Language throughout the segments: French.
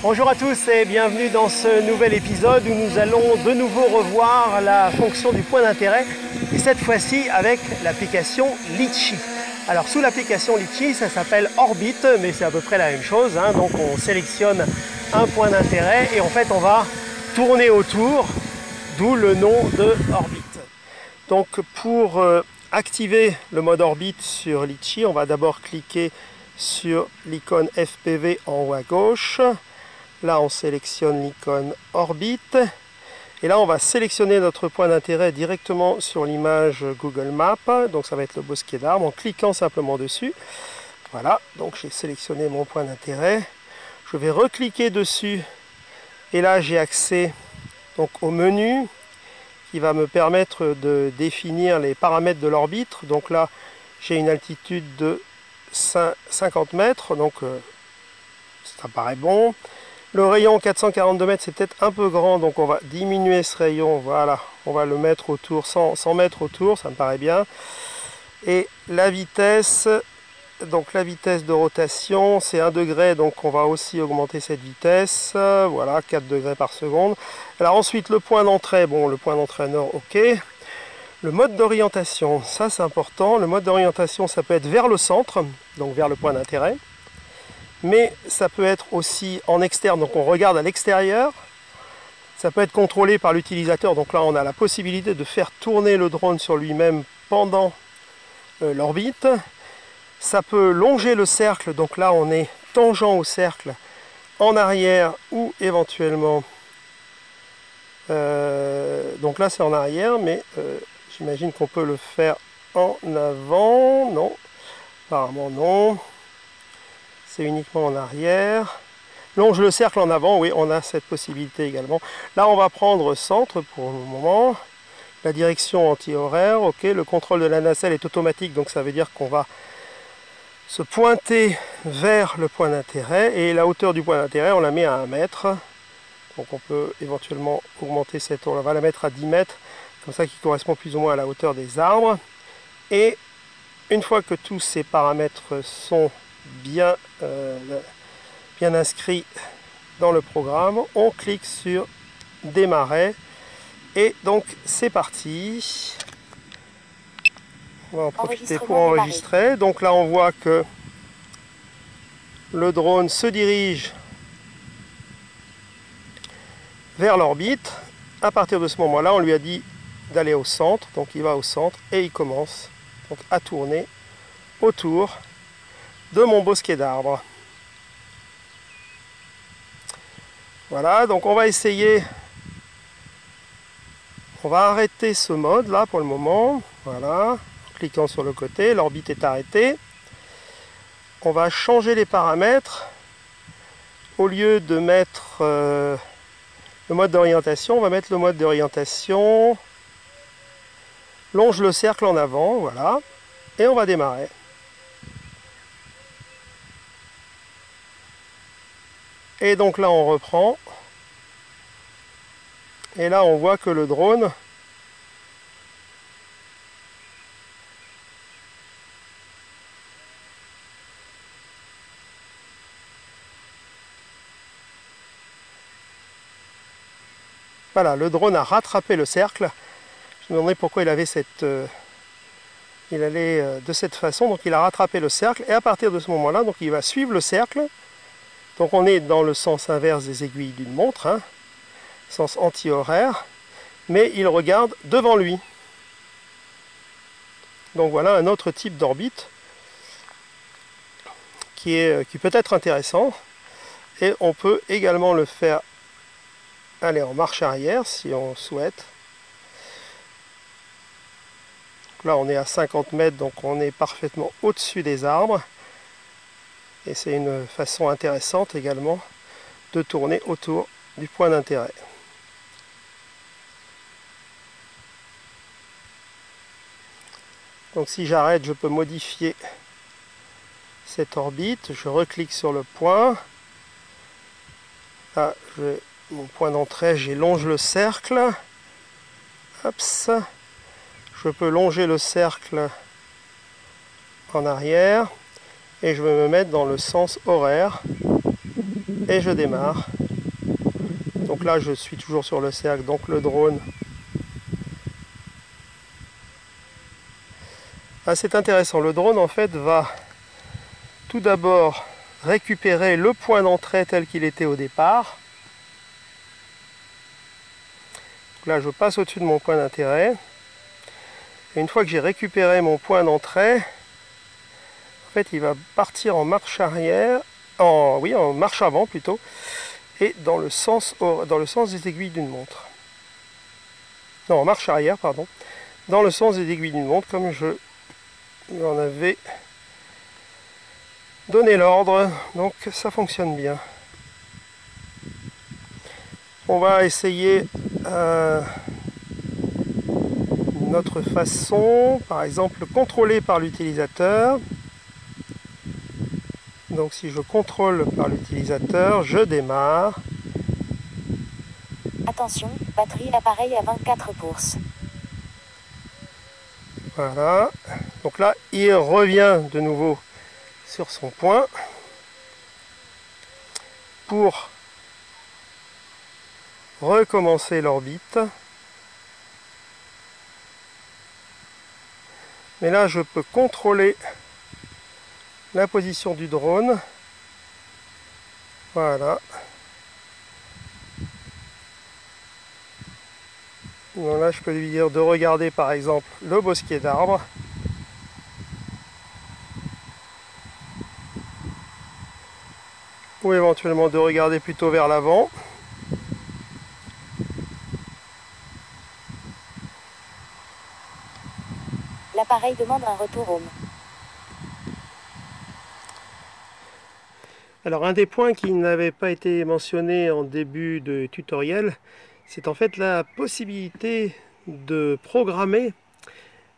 Bonjour à tous et bienvenue dans ce nouvel épisode où nous allons de nouveau revoir la fonction du point d'intérêt et cette fois-ci avec l'application Litchi. Alors sous l'application Litchi, ça s'appelle Orbit, mais c'est à peu près la même chose, hein. Donc on sélectionne un point d'intérêt et en fait on va tourner autour, d'où le nom de Orbit. Donc pour activer le mode Orbit sur Litchi, on va d'abord cliquer sur l'icône FPV en haut à gauche. Là, on sélectionne l'icône Orbit. Et là, on va sélectionner notre point d'intérêt directement sur l'image Google Maps. Donc, ça va être le bosquet d'arbres en cliquant simplement dessus. Voilà, donc j'ai sélectionné mon point d'intérêt. Je vais recliquer dessus. Et là, j'ai accès donc, au menu qui va me permettre de définir les paramètres de l'orbite. Donc là, j'ai une altitude de 50 mètres. Donc, ça paraît bon. Le rayon 442 mètres, c'est peut-être un peu grand, donc on va diminuer ce rayon. Voilà, on va le mettre autour, 100 mètres autour, ça me paraît bien. Et la vitesse, donc la vitesse de rotation, c'est 1 degré, donc on va aussi augmenter cette vitesse. Voilà, 4 degrés par seconde. Alors ensuite, le point d'entrée, bon, le point d'entrée nord, ok. Le mode d'orientation, ça c'est important. Le mode d'orientation, ça peut être vers le centre, donc vers le point d'intérêt. Mais ça peut être aussi en externe, donc on regarde à l'extérieur. Ça peut être contrôlé par l'utilisateur, donc là on a la possibilité de faire tourner le drone sur lui-même pendant l'orbite. Ça peut longer le cercle, donc là on est tangent au cercle en arrière ou éventuellement... donc là c'est en arrière, mais j'imagine qu'on peut le faire en avant. Non, apparemment non. C'est uniquement en arrière. Longe le cercle en avant, oui, on a cette possibilité également. Là, on va prendre centre pour le moment. La direction anti-horaire, ok. Le contrôle de la nacelle est automatique, donc ça veut dire qu'on va se pointer vers le point d'intérêt. Et la hauteur du point d'intérêt, on la met à 1 mètre. Donc on peut éventuellement augmenter cette hauteur. On va la mettre à 10 mètres, comme ça qui correspond plus ou moins à la hauteur des arbres. Et une fois que tous ces paramètres sont bien inscrit dans le programme, on clique sur démarrer et donc c'est parti. On va en profiter pour enregistrer. Donc là on voit que le drone se dirige vers l'orbite. À partir de ce moment là on lui a dit d'aller au centre, donc il va au centre et il commence donc à tourner autour de mon bosquet d'arbres. Voilà, donc on va essayer, on va arrêter ce mode là pour le moment, voilà, en cliquant sur le côté, l'orbite est arrêtée. On va changer les paramètres, au lieu de mettre le mode d'orientation, on va mettre le mode d'orientation, longe le cercle en avant, voilà, et on va démarrer. Et donc là on reprend. Et là on voit que le drone voilà, le drone a rattrapé le cercle. Je me demandais pourquoi il avait cette... il allait de cette façon, donc il a rattrapé le cercle. Et à partir de ce moment-là, donc il va suivre le cercle. Donc on est dans le sens inverse des aiguilles d'une montre, hein, sens anti-horaire, mais il regarde devant lui. Donc voilà un autre type d'orbite qui peut être intéressant. Et on peut également le faire aller en marche arrière si on souhaite. Donc là on est à 50 mètres, donc on est parfaitement au-dessus des arbres. Et c'est une façon intéressante également de tourner autour du point d'intérêt. Donc si j'arrête, je peux modifier cette orbite. Je reclique sur le point. Là, mon point d'entrée, j'élonge le cercle. Hops. Je peux longer le cercle en arrière. Et je vais me mettre dans le sens horaire. et je démarre. Donc là je suis toujours sur le cercle, donc le drone. Ah, c'est intéressant, le drone en fait va tout d'abord récupérer le point d'entrée tel qu'il était au départ. Donc là je passe au-dessus de mon point d'intérêt. Et une fois que j'ai récupéré mon point d'entrée, en fait il va partir en marche arrière, en marche avant plutôt, et dans le sens des aiguilles d'une montre. Non, en marche arrière, pardon, dans le sens des aiguilles d'une montre, comme je lui en avais donné l'ordre, donc ça fonctionne bien. On va essayer notre façon, par exemple contrôlée par l'utilisateur. Donc si je contrôle par l'utilisateur, je démarre. Attention, batterie l'appareil à 24%. Voilà. Donc là, il revient de nouveau sur son point pour recommencer l'orbite. Mais là, je peux contrôler la position du drone. Voilà. Donc là, je peux lui dire de regarder par exemple le bosquet d'arbres. Ou éventuellement de regarder plutôt vers l'avant. L'appareil demande un retour home. Alors un des points qui n'avait pas été mentionné en début de tutoriel, c'est en fait la possibilité de programmer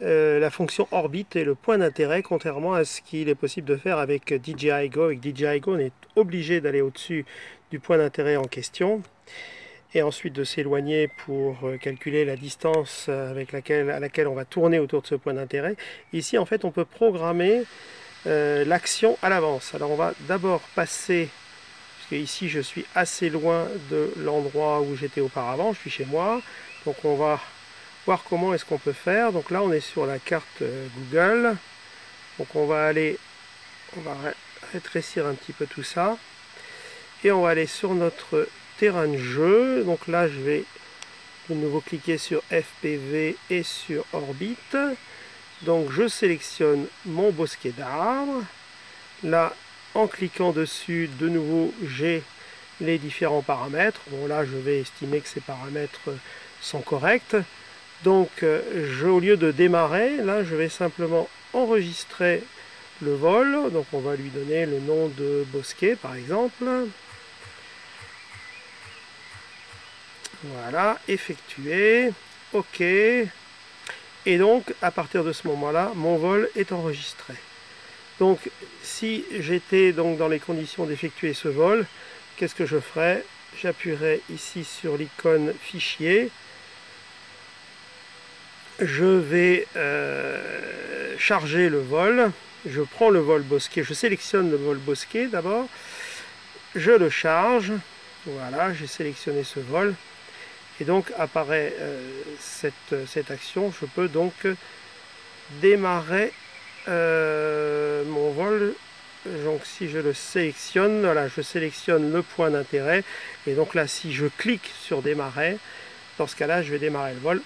la fonction orbite et le point d'intérêt, contrairement à ce qu'il est possible de faire avec DJI Go. Avec DJI Go, on est obligé d'aller au-dessus du point d'intérêt en question et ensuite de s'éloigner pour calculer la distance à laquelle on va tourner autour de ce point d'intérêt. Ici, en fait, on peut programmer l'action à l'avance. Alors on va d'abord passer, puisque ici je suis assez loin de l'endroit où j'étais auparavant, je suis chez moi, donc on va voir comment est-ce qu'on peut faire. Donc là on est sur la carte Google, donc on va rétrécir un petit peu tout ça, et on va aller sur notre terrain de jeu. Donc là je vais de nouveau cliquer sur FPV et sur orbite. Donc je sélectionne mon bosquet d'arbres. Là, en cliquant dessus, de nouveau, j'ai les différents paramètres. Bon là, je vais estimer que ces paramètres sont corrects. Donc, au lieu de démarrer, là, je vais simplement enregistrer le vol. Donc on va lui donner le nom de bosquet, par exemple. Voilà, effectuer. OK. Et donc, à partir de ce moment-là, mon vol est enregistré. Donc, si j'étais donc dans les conditions d'effectuer ce vol, qu'est-ce que je ferais? J'appuierai ici sur l'icône fichier. Je vais charger le vol. Je prends le vol bosquet. Je sélectionne le vol bosquet d'abord. Je le charge. Voilà, j'ai sélectionné ce vol. Et donc apparaît cette action. Je peux donc démarrer mon vol. Donc si je le sélectionne, voilà, je sélectionne le point d'intérêt. Et donc là, si je clique sur démarrer, dans ce cas-là, je vais démarrer le vol.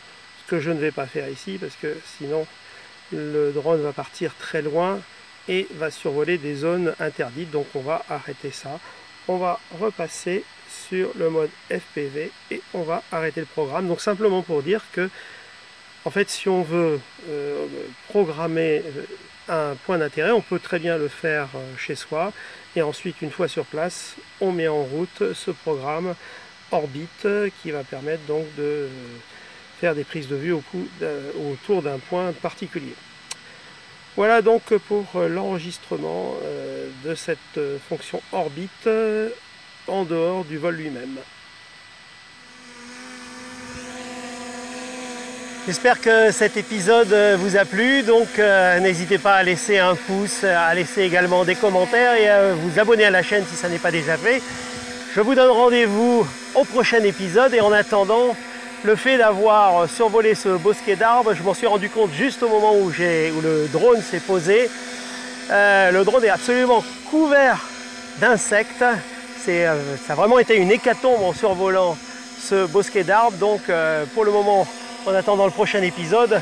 Ce que je ne vais pas faire ici, parce que sinon le drone va partir très loin et va survoler des zones interdites. Donc on va arrêter ça. On va repasser sur le mode FPV et on va arrêter le programme. Donc simplement pour dire que en fait si on veut programmer un point d'intérêt, on peut très bien le faire chez soi et ensuite une fois sur place on met en route ce programme orbite qui va permettre donc de faire des prises de vue autour d'un point particulier. Voilà donc pour l'enregistrement de cette fonction orbite en dehors du vol lui-même. J'espère que cet épisode vous a plu, donc n'hésitez pas à laisser un pouce, à laisser également des commentaires et à vous abonner à la chaîne si ça n'est pas déjà fait. Je vous donne rendez-vous au prochain épisode et en attendant, le fait d'avoir survolé ce bosquet d'arbres, je m'en suis rendu compte juste au moment où le drone s'est posé. Le drone est absolument couvert d'insectes. Ça a vraiment été une hécatombe en survolant ce bosquet d'arbres. Donc pour le moment, en attendant le prochain épisode,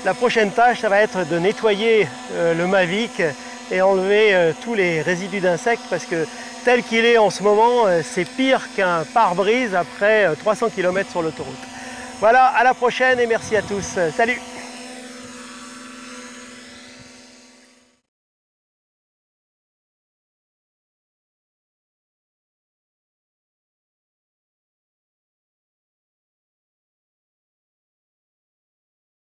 la prochaine tâche, ça va être de nettoyer le Mavic et enlever tous les résidus d'insectes parce que tel qu'il est en ce moment, c'est pire qu'un pare-brise après 300 km sur l'autoroute. Voilà, à la prochaine et merci à tous. Salut!